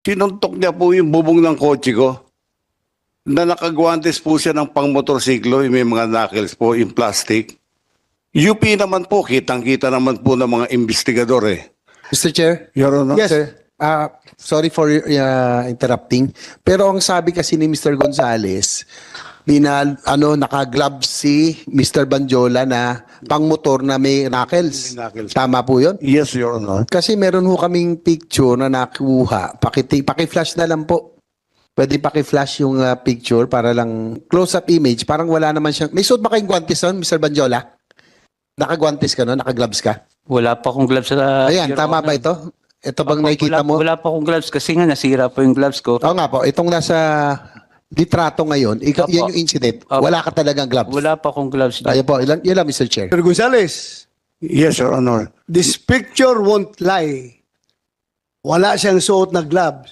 Sinuntok niya po yung bubong ng kotse ko. Na nakagwantes po siya ng pang-motorsiklo, yung may mga knuckles po, yung plastic. UP naman po, kitang-kita naman po ng mga investigador eh. Mr. Chair? Your Honor. Yes, sir. Sorry for interrupting. Pero ang sabi kasi ni Mr. Gonzales, naka-glove si Mr. Banjola na pang-motor na may knuckles. May knuckles. Tama po yun? Yes, Your Honor. Kasi meron ho kaming picture na nakuha. Paki-flash na lang po. Pwede paki-flash yung picture para lang close-up image. Parang wala naman siyang... May suot ba kayong guantes nun, Mr. Banjola? Naka-guantes ka nun? Naka-gloves ka? Wala pa akong gloves sa... Ayan, Your tama Honor. ba ito? Ito bang Opo, nakikita mo? Wala pa akong gloves kasi nga nasira po yung gloves ko. Oo nga po, itong nasa litrato ngayon, Opo. yan yung incident. Opo. Wala ka talagang gloves. Wala pa akong gloves. Ayun po, yun lang, Mr. Chair. Mr. Gonzales, Yes, Your Honor. this picture won't lie. Wala siyang suot na gloves.